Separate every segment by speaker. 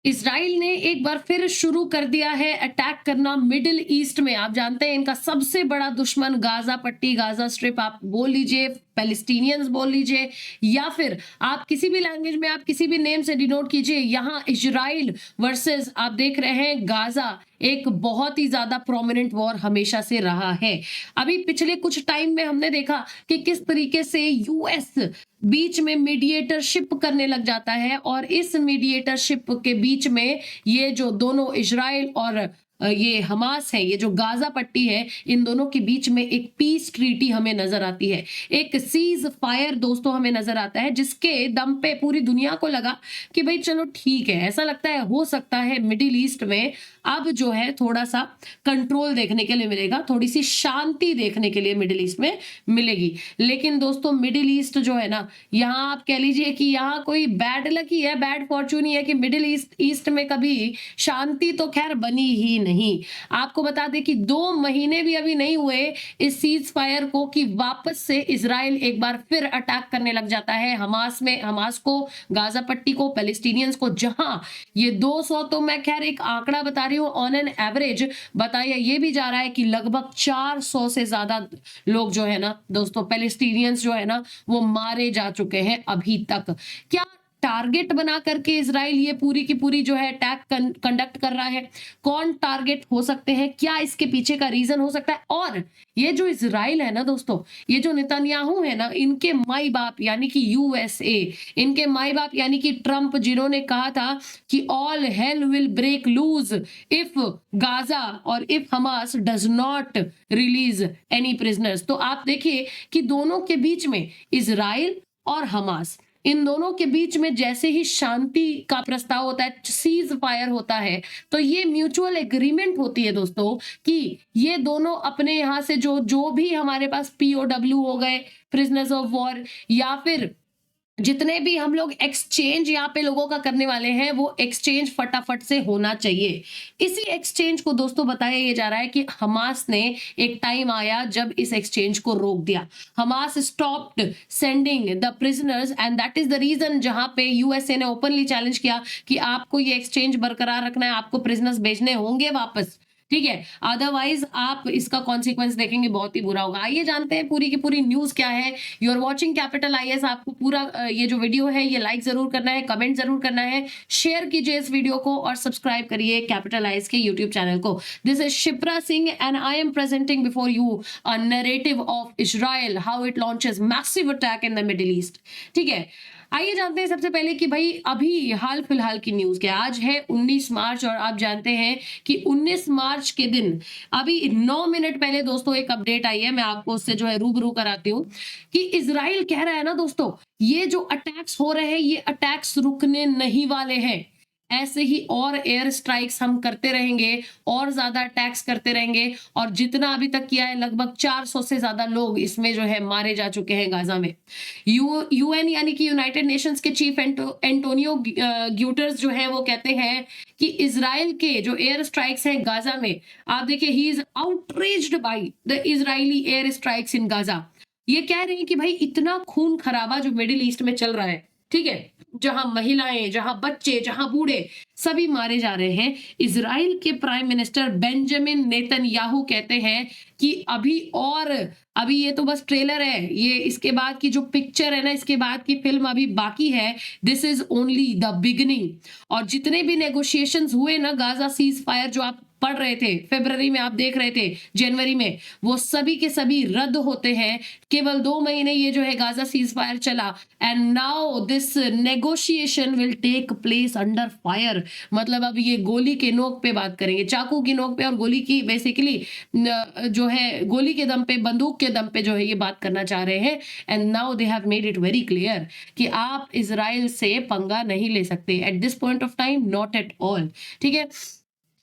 Speaker 1: Israel ने एक बार फिर शुरू कर दिया है अटैक करना मिडिल ईस्ट में। आप जानते हैं इनका सबसे बड़ा दुश्मन गाजा पट्टी, गाजा स्ट्रिप आप बोल लीजिए, पैलेस्टीनियंस बोल लीजिए, या फिर आप किसी भी लैंग्वेज में, आप किसी भी नेम से डिनोट कीजिए। यहाँ इजराइल वर्सेस आप देख रहे हैं गाजा, एक बहुत ही ज्यादा प्रोमिनेंट वॉर हमेशा से रहा है। अभी पिछले कुछ टाइम में हमने देखा कि किस तरीके से यूएस बीच में मीडिएटरशिप करने लग जाता है, और इस मीडिएटरशिप के बीच में ये जो दोनों इजराइल और ये हमास है, ये जो गाजा पट्टी है, इन दोनों के बीच में एक पीस ट्रीटी हमें नजर आती है, एक सीज फायर दोस्तों हमें नजर आता है, जिसके दम पे पूरी दुनिया को लगा कि भाई चलो ठीक है, ऐसा लगता है हो सकता है मिडिल ईस्ट में अब जो है थोड़ा सा कंट्रोल देखने के लिए मिलेगा, थोड़ी सी शांति देखने के लिए मिडिल ईस्ट में मिलेगी। लेकिन दोस्तों मिडिल ईस्ट जो है ना, यहाँ आप कह लीजिए कि यहाँ कोई बैड लक ही है, बैड फॉर्चून ही है कि मिडिल ईस्ट में कभी शांति तो खैर बनी ही नहीं। आपको बता दें कि 2 महीने भी अभी नहीं हुए इस सीज फायर को कि वापस से इजराइल एक बार फिर अटैक करने लग जाता है हमास को, गाजा पट्टी को, पैलेस्टीनियंस को। जहां ये 200 तो मैं खैर एक आंकड़ा बता रही हूं, ऑन एन एवरेज बताया ये भी जा रहा है कि लगभग 400 से ज्यादा लोग जो है ना दोस्तों, पैलेस्टीनियंस जो है ना, वो मारे जा चुके हैं अभी तक। क्या टारगेट बना करके इजराइल ये पूरी की पूरी जो है अटैक कंडक्ट कर रहा है? कौन टारगेट हो सकते हैं? क्या इसके पीछे का रीजन हो सकता है? और ये जो इजराइल है ना दोस्तों, ये जो नेतन्याहू है ना, इनके माई बाप यानी कि यूएसए, इनके माई बाप यानी कि ट्रंप, जिन्होंने कहा था कि all hell will break loose if Gaza और if Hamas does not release any prisoners. तो आप देखिए कि दोनों के बीच में, इजराइल और हमास, इन दोनों के बीच में जैसे ही शांति का प्रस्ताव होता है, सीज फायर होता है, तो ये म्यूचुअल एग्रीमेंट होती है दोस्तों कि ये दोनों अपने यहां से जो भी हमारे पास पीओडब्ल्यू हो गए, प्रिजनर्स ऑफ वॉर, या फिर जितने भी हम लोग एक्सचेंज यहाँ पे लोगों का करने वाले हैं, वो एक्सचेंज फटाफट से होना चाहिए। इसी एक्सचेंज को दोस्तों बताया ये जा रहा है कि हमास ने, एक टाइम आया जब इस एक्सचेंज को रोक दिया। Hamas stopped sending the prisoners and that is the reason जहां पे यूएसए ने ओपनली चैलेंज किया कि आपको ये एक्सचेंज बरकरार रखना है, आपको प्रिजनर्स भेजने होंगे वापस, ठीक है, अदरवाइज आप इसका कॉन्सिक्वेंस देखेंगे, बहुत ही बुरा होगा। आइए जानते हैं पूरी की पूरी न्यूज क्या है। You are watching Capital IAS. आपको पूरा ये जो वीडियो है ये लाइक जरूर करना है, कमेंट जरूर करना है, शेयर कीजिए इस वीडियो को और सब्सक्राइब करिए कैपिटल आईएएस के यूट्यूब चैनल को। This is Shipra Singh and I am presenting before you a narrative of Israel, how it launches massive attack in the middle east. ठीक है, आइए जानते हैं सबसे पहले कि भाई अभी हाल फिलहाल की न्यूज क्या। आज है 19 मार्च और आप जानते हैं कि 19 मार्च के दिन अभी 9 मिनट पहले दोस्तों एक अपडेट आई है, मैं आपको उससे जो है रूबरू कराती हूँ कि इजराइल कह रहा है ना दोस्तों, ये जो अटैक्स हो रहे हैं ये अटैक्स रुकने नहीं वाले हैं, ऐसे ही और एयर स्ट्राइक्स हम करते रहेंगे और ज्यादा अटैक्स करते रहेंगे। और जितना अभी तक किया है, लगभग 400 से ज्यादा लोग इसमें जो है मारे जा चुके हैं गाजा में। यूएन यानी कि यूनाइटेड नेशंस के चीफ एंटोनियो ग्यूटर्स जो है वो कहते हैं कि इजराइल के जो एयर स्ट्राइक्स हैं गाजा में, आप देखिए, he is outreached by the Israeli air strikes in Gaza. ये कह रहे हैं कि भाई इतना खून खराबा जो मिडिल ईस्ट में चल रहा है, ठीक है, जहां महिलाएं, जहां बच्चे, जहां बूढ़े सभी मारे जा रहे हैं, इजराइल के प्राइम मिनिस्टर बेंजामिन नेतन्याहू कहते हैं कि अभी ये तो बस ट्रेलर है, ये इसके बाद की जो पिक्चर है ना, इसके बाद की फिल्म अभी बाकी है, this is only the beginning. और जितने भी नेगोशिएशंस हुए ना गाजा सीज फायर, जो आप पढ़ रहे थे फरवरी में, आप देख रहे थे जनवरी में, वो सभी के सभी रद्द होते हैं। केवल 2 महीने ये जो है गाजा सीज फायर चला and now this negotiation will take place under fire. मतलब अब ये गोली के नोक पे बात करेंगे, चाकू की नोक पे, और गोली की बेसिकली जो है गोली के दम पे, बंदूक के दम पे जो है ये बात करना चाह रहे हैं। And now they have made it very clear कि आप इजराइल से पंगा नहीं ले सकते at this point of time, not at all. ठीक है,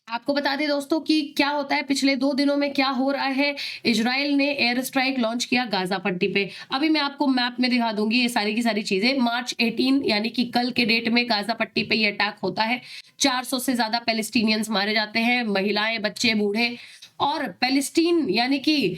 Speaker 1: आपको बता दें दोस्तों कि क्या होता है पिछले 2 दिनों में क्या हो रहा है। इजराइल ने एयर स्ट्राइक लॉन्च किया गाजा पट्टी पे। अभी मैं आपको मैप में दिखा दूंगी ये सारी की सारी चीजें। मार्च 18 यानी कि कल के डेट में गाजा पट्टी पे ये अटैक होता है। 400 से ज्यादा पैलेस्टीनियंस मारे जाते हैं, महिलाएं, बच्चे, बूढ़े। और पैलेस्टीन यानी कि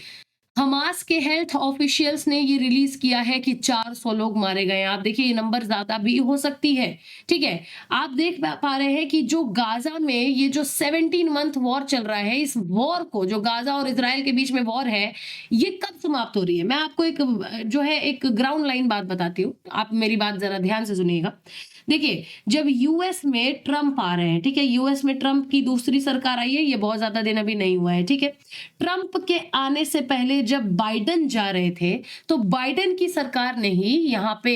Speaker 1: हमास के हेल्थ ऑफिशियल्स ने ये रिलीज किया है कि 400 लोग मारे गए हैं। आप देखिए ये नंबर ज्यादा भी हो सकती है, ठीक है। आप देख पा रहे हैं कि जो गाजा में ये जो 17 मंथ वॉर चल रहा है, इस वॉर को, जो गाजा और इजराइल के बीच में वॉर है, ये कब समाप्त हो रही है। मैं आपको एक जो है एक ग्राउंड लाइन बात बताती हूँ, आप मेरी बात जरा ध्यान से सुनिएगा। देखिए, जब यूएस में ट्रम्प आ रहे हैं, ठीक है, यूएस में ट्रम्प की दूसरी सरकार आई है, ये बहुत ज्यादा दिन अभी नहीं हुआ है, ठीक है। ट्रम्प के आने से पहले जब बाइडेन जा रहे थे, तो बाइडेन की सरकार ने ही यहाँ पे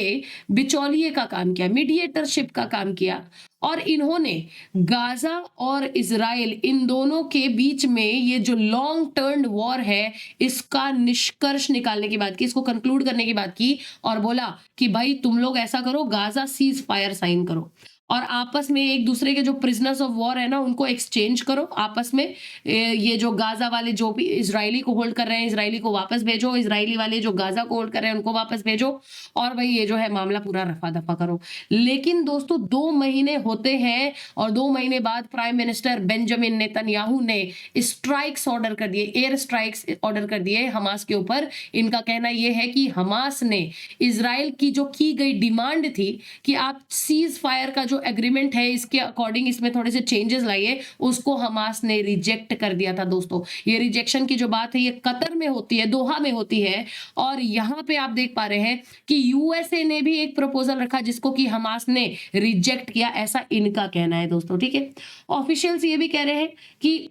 Speaker 1: बिचौलिए का काम किया, मीडिएटरशिप का काम किया, और इन्होंने गाजा और इजराइल इन दोनों के बीच में ये जो लॉन्ग टर्म वॉर है, इसका निष्कर्ष निकालने की बात की, इसको कंक्लूड करने की बात की, और बोला कि भाई तुम लोग ऐसा करो, गाजा सीज फायर साइन करो, और आपस में एक दूसरे के जो प्रिजनर्स ऑफ वॉर है ना, उनको एक्सचेंज करो आपस में। ये जो गाजा वाले जो भी इजरायली को होल्ड कर रहे हैं, इजरायली को वापस भेजो, इजरायली वाले जो गाजा को होल्ड कर रहे हैं उनको वापस भेजो, और भाई ये जो है मामला पूरा रफा दफा करो। लेकिन दोस्तों 2 महीने होते हैं, और 2 महीने बाद प्राइम मिनिस्टर बेंजामिन नेतन्याहू ने स्ट्राइक्स ऑर्डर कर दिए, एयर स्ट्राइक्स ऑर्डर कर दिए हमास के ऊपर। इनका कहना यह है कि हमास ने इजराइल की जो की गई डिमांड थी कि आप सीज फायर का जो एग्रीमेंट है, इसके अकॉर्डिंग इसमें थोड़े से चेंजेस लाइए, उसको हमास ने रिजेक्ट कर दिया था। दोस्तों ये रिजेक्शन की जो बात है, ये कतर में होती है, दोहा में होती है, और यहां पे आप देख पा रहे हैं कि यूएसए ने भी एक प्रपोजल रखा जिसको कि हमास ने रिजेक्ट किया, ऐसा इनका कहना है दोस्तों, ठीक है। ऑफिशियल्स ये भी कह रहे हैं कि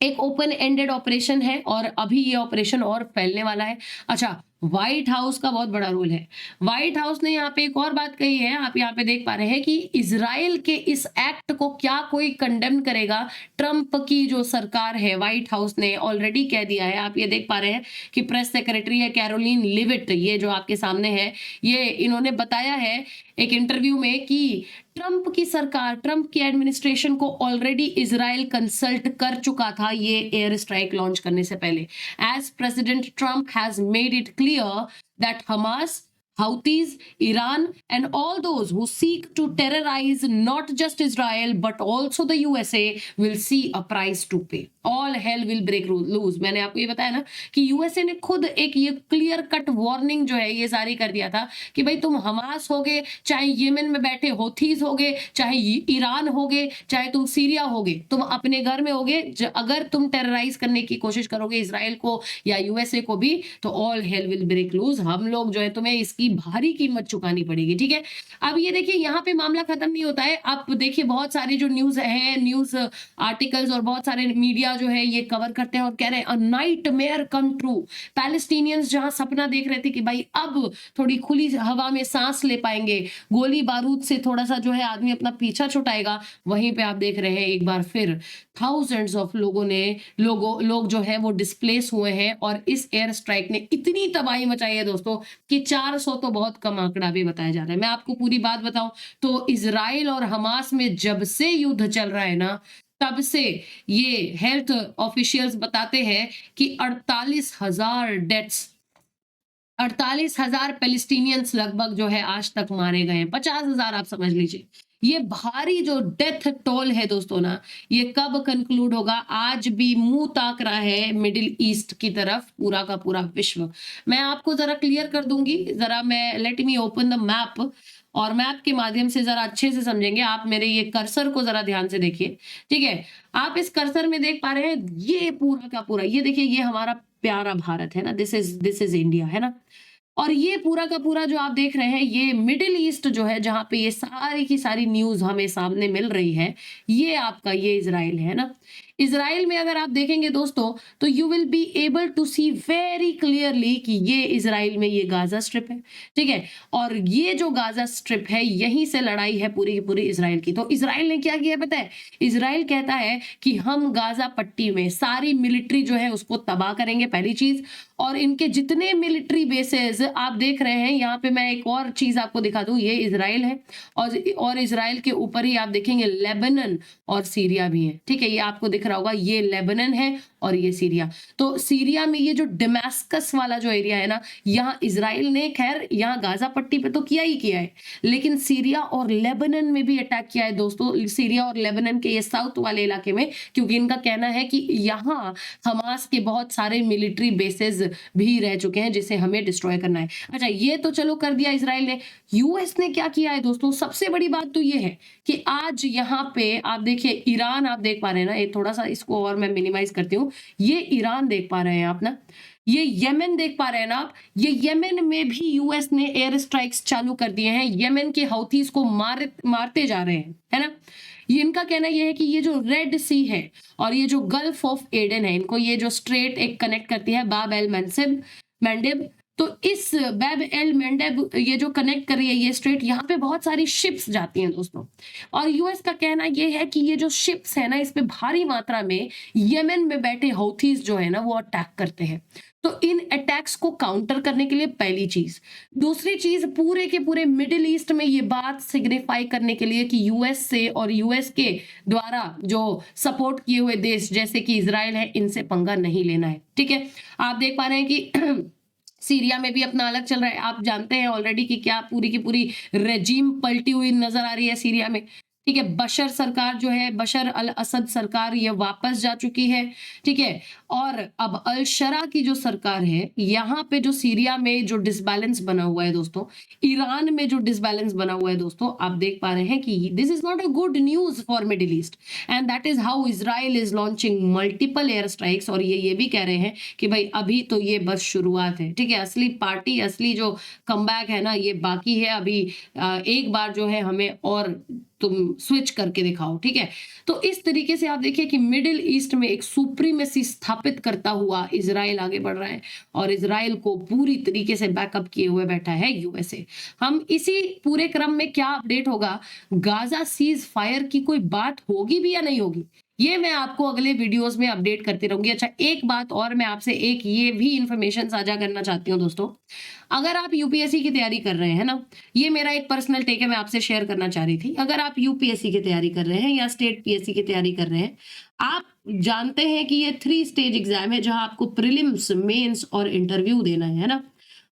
Speaker 1: एक ओपन एंडेड ऑपरेशन है, और अभी ये ऑपरेशन और फैलने वाला है। अच्छा, व्हाइट हाउस का बहुत बड़ा रोल है। व्हाइट हाउस ने यहाँ पे एक और बात कही है, आप यहाँ पे देख पा रहे हैं कि इजराइल के इस एक्ट को क्या कोई कंडेम करेगा। ट्रंप की जो सरकार है, व्हाइट हाउस ने ऑलरेडी कह दिया है, आप ये देख पा रहे हैं कि प्रेस सेक्रेटरी है कैरोलिन लिविट, ये जो आपके सामने है, ये इन्होंने बताया है एक इंटरव्यू में कि ट्रंप की सरकार, ट्रंप की एडमिनिस्ट्रेशन को ऑलरेडी इजराइल कंसल्ट कर चुका था ये एयर स्ट्राइक लॉन्च करने से पहले। As President Trump has made it clear that Hamas, Houthis, Iran, and all those who seek to terrorize not just Israel but also the USA will see a price to pay. All hell will break loose. मैंने आपको ये बताया ना कि USA ने खुद एक ये क्लियर कट वार्निंग जो है ये जारी कर दिया था कि भाई तुम हमास होगे, चाहे यमन में बैठे होथीज होगे, चाहे ईरान होगे, चाहे तुम सीरिया होगे, तुम अपने घर में होगे, अगर तुम टेरराइज करने की कोशिश करोगे इसराइल को या यूएसए को भी, तो all hell will break loose. हम लोग जो है तुम्हें इसकी भारी कीमत चुकानी पड़ेगी, ठीक है। अब ये देखिए यहाँ पे मामला खत्म नहीं होता है। आप देखिए बहुत सारे जो न्यूज है, न्यूज आर्टिकल्स और बहुत सारे मीडिया जो है ये कवर करते हैं और कह रहे हैं a nightmare come true. Palestinians जहां सपना देख रहे थे कि भाई अब थोड़ी खुली हवा में सांस ले पाएंगे, गोली बारूद से थोड़ा सा जो है आदमी अपना पीछा छुटाएगा, वहीं पे आप देख रहे हैं एक बार फिर थाउजेंड्स ऑफ लोग जो है वो डिस्प्लेस हुए हैं, और इस एयर स्ट्राइक ने इतनी तबाही मचाई है दोस्तों कि 400 तो बहुत कम आंकड़ा भी बताया जा रहा है। मैं आपको पूरी बात बताऊं तो इजराइल और हमास में जब से युद्ध चल रहा है ना, तब से ये हेल्थ ऑफिशियल्स बताते हैं कि 48,000 डेथ्स, 48,000 पैलेस्टीनियंस लगभग जो है आज तक मारे गए हैं। 50,000 आप समझ लीजिए। ये भारी जो डेथ टोल है दोस्तों ना, ये कब कंक्लूड होगा? आज भी मुंह ताक रहा है मिडिल ईस्ट की तरफ पूरा का पूरा विश्व। मैं आपको जरा क्लियर कर दूंगी, जरा मैं let me open the map, और मैप के माध्यम से जरा अच्छे से समझेंगे। आप मेरे ये कर्सर को जरा ध्यान से देखिए, ठीक है। आप इस कर्सर में देख पा रहे हैं ये पूरा का पूरा, ये देखिए ये हमारा प्यारा भारत है ना, दिस इज इंडिया है ना, और ये पूरा का पूरा जो आप देख रहे हैं ये मिडिल ईस्ट जो है, जहां पे ये सारी की सारी न्यूज हमें सामने मिल रही है, ये आपका ये इजराइल है ना। इजराइल में अगर आप देखेंगे दोस्तों तो you will be able to see very clearly कि ये इजराइल में ये गाजा स्ट्रिप है, ठीक है। और ये जो गाजा स्ट्रिप है, यहीं से लड़ाई है पूरी की पूरी इजराइल की। तो इजराइल ने क्या किया पता है? इजराइल कहता है कि हम गाजा पट्टी में सारी मिलिट्री जो है उसको तबाह करेंगे, पहली चीज। और इनके जितने मिलिट्री बेसेस आप देख रहे हैं, यहाँ पे मैं एक और चीज आपको दिखा दूं, ये इजराइल है, और इजराइल के ऊपर ही आप देखेंगे लेबनान और सीरिया भी है, ठीक है। ये आपको दिख रहा होगा, ये लेबनान है और ये सीरिया। तो सीरिया में ये जो डमास्कस वाला जो एरिया है ना, यहाँ इजराइल ने खैर यहाँ गाजा पट्टी पे तो किया ही किया है, लेकिन सीरिया और लेबनान में भी अटैक किया है दोस्तों, सीरिया और लेबनान के ये साउथ वाले इलाके में, क्योंकि इनका कहना है कि यहाँ हमास के बहुत सारे मिलिट्री बेसेस भी रह चुके हैं जिसे हमें डिस्ट्रॉय करना है। अच्छा, ये तो चलो कर दिया इजराइल ने। यूएस ने क्या किया है दोस्तों, सबसे बड़ी बात तो ये है कि आज यहाँ पे आप देखिए ईरान, आप देख पा रहे हैं ना, ये थोड़ा सा इसको और मैं मिनिमाइज करती हूँ, ये ईरान देख पा रहे हैं आप ना, ये यमन देख पा रहे हैं ना आप, ये यमन में भी यूएस ने एयर स्ट्राइक्स चालू कर दिए हैं, यमन के हौथीज को मारते जा रहे हैं, है ना। ये इनका कहना यह है कि ये जो रेड सी है और ये जो गल्फ ऑफ एडन है, इनको ये जो स्ट्रेट एक कनेक्ट करती है बाब एल मंडेब, तो इस बैब एल मंडेब ये जो कनेक्ट कर रही है ये स्ट्रेट, यहाँ पे बहुत सारी शिप्स जाती हैं दोस्तों, और यूएस का कहना ये है कि ये जो शिप्स है ना, इस पे भारी मात्रा में यमन में बैठे हौथीज जो है ना वो अटैक करते हैं। तो इन अटैक्स को काउंटर करने के लिए पहली चीज, दूसरी चीज पूरे के पूरे मिडिल ईस्ट में ये बात सिग्निफाई करने के लिए कि यूएस से और यूएस के द्वारा जो सपोर्ट किए हुए देश जैसे कि इजराइल है, इनसे पंगा नहीं लेना है, ठीक है। आप देख पा रहे हैं कि सीरिया में भी अपना अलग चल रहा है, आप जानते हैं ऑलरेडी कि क्या पूरी की पूरी रेजिम पलटी हुई नजर आ रही है सीरिया में, ठीक है। बशर सरकार जो है, बशर अल असद सरकार, ये वापस जा चुकी है, ठीक है। और अब अल शरा की जो सरकार है, यहाँ पे जो सीरिया में जो डिसबैलेंस बना हुआ है दोस्तों, ईरान में जो डिसबैलेंस बना हुआ है दोस्तों, आप देख पा रहे हैं कि this is not a good news for middle east, and that is how Israel is launching multiple air strikes. और ये भी कह रहे हैं कि भाई अभी तो ये बस शुरुआत है, ठीक है, असली पार्टी, असली जो कमबैक है ना ये बाकी है अभी। एक बार जो है हमें और तुम स्विच करके दिखाओ, ठीक है। तो इस तरीके से आप देखिए कि मिडिल ईस्ट में एक सुप्रीमेसी स्थापित करता हुआ इजराइल आगे बढ़ रहा है, और इजराइल को पूरी तरीके से बैकअप किए हुए बैठा है यूएसए। हम इसी पूरे क्रम में क्या अपडेट होगा, गाजा सीज फायर की कोई बात होगी भी या नहीं होगी, ये मैं आपको अगले वीडियोस में अपडेट करती रहूंगी। अच्छा, एक बात और मैं आपसे एक ये भी इंफॉर्मेशन साझा करना चाहती हूँ दोस्तों, अगर आप यूपीएससी की तैयारी कर रहे हैं ना, ये मेरा एक पर्सनल टेक है, मैं आपसे शेयर करना चाह रही थी। अगर आप यूपीएससी की तैयारी कर रहे हैं या स्टेट पीएससी की तैयारी कर रहे हैं, आप जानते हैं कि ये 3 स्टेज एग्जाम है जहां आपको प्रीलिम्स, मेंस और इंटरव्यू देना है ना।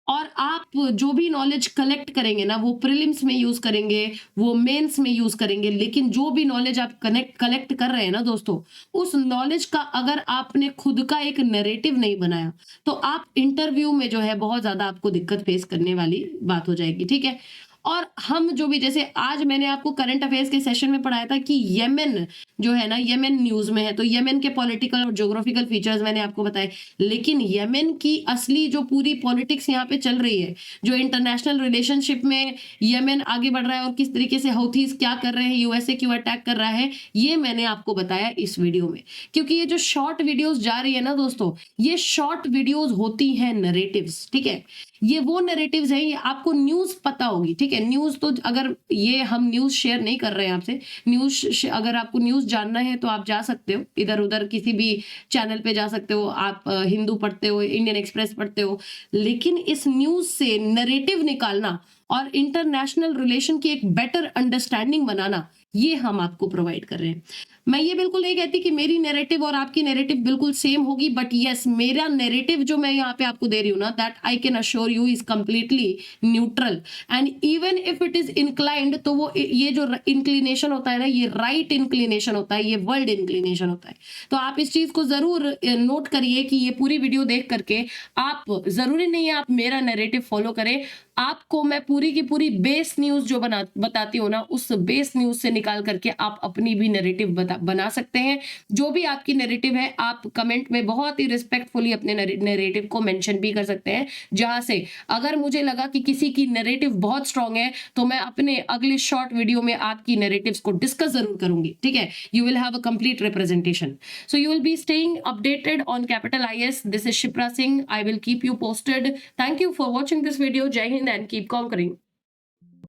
Speaker 1: और आप जो भी नॉलेज कलेक्ट करेंगे ना वो प्रीलिम्स में यूज करेंगे, वो मेंस में यूज करेंगे, लेकिन जो भी नॉलेज आप कलेक्ट कर रहे हैं ना दोस्तों, उस नॉलेज का अगर आपने खुद का एक नैरेटिव नहीं बनाया तो आप इंटरव्यू में जो है बहुत ज्यादा आपको दिक्कत फेस करने वाली बात हो जाएगी, ठीक है। और हम जो भी, जैसे आज मैंने आपको करंट अफेयर्स के सेशन में पढ़ाया था कि यमन जो है ना, यमन न्यूज में है, तो यमन के पॉलिटिकल और ज्योग्राफिकल फीचर्स मैंने आपको बताए, लेकिन यमन की असली जो पूरी पॉलिटिक्स यहाँ पे चल रही है, जो इंटरनेशनल रिलेशनशिप में यमन आगे बढ़ रहा है और किस तरीके से हौथीज क्या कर रहे हैं, यूएसए क्यों अटैक कर रहा है, ये मैंने आपको बताया इस वीडियो में। क्योंकि ये जो शॉर्ट वीडियोज जा रही है ना दोस्तों, ये शॉर्ट वीडियोज होती हैं नरेटिव्स, ठीक है। ये वो नैरेटिव्स हैं, ये आपको न्यूज पता होगी, ठीक है। न्यूज तो अगर ये हम न्यूज शेयर नहीं कर रहे हैं आपसे, न्यूज अगर आपको न्यूज जानना है तो आप जा सकते हो इधर उधर किसी भी चैनल पे जा सकते हो, आप हिंदू पढ़ते हो, इंडियन एक्सप्रेस पढ़ते हो, लेकिन इस न्यूज से नैरेटिव निकालना और इंटरनेशनल रिलेशन की एक बेटर अंडरस्टैंडिंग बनाना, ये हम आपको प्रोवाइड कर रहे हैं। मैं ये बिल्कुल नहीं कहती कि मेरी नैरेटिव और आपकी नैरेटिव बिल्कुल सेम होगी, बट यस, मेरा नैरेटिव जो मैं यहाँ पे आपको दे रही हूँ ना, that I can assure you is completely neutral, and even if it is inclined, तो वो ये जो इंक्लिनेशन होता है ना, ये राइट इंक्लिनेशन होता है, ये वर्ल्ड इंक्लिनेशन होता है। तो आप इस चीज को जरूर नोट करिए कि ये पूरी वीडियो देख करके आप, जरूरी नहीं है आप मेरा नैरेटिव फॉलो करें, आपको मैं पूरी की पूरी बेस न्यूज जो बताती हूँ ना, उस बेस न्यूज से निकाल करके आप अपनी भी नैरेटिव बना सकते हैं। जो भी आपकी नैरेटिव है, आप कमेंट में बहुत ही रिस्पेक्टफुली अपने नैरेटिव को मेंशन भी कर सकते हैं, जहां से अगर मुझे लगा कि किसी की नैरेटिव बहुत स्ट्रांग है तो मैं अपने अगले शॉर्ट वीडियो में आपकी नैरेटिव्स को डिस्कस जरूर करूंगी, ठीक है। You will have a complete representation, so you will be staying updated on capital IAS। This is Shipra Singh, I will keep you posted. Thank you for watching this video. जय Hind and keep conquering.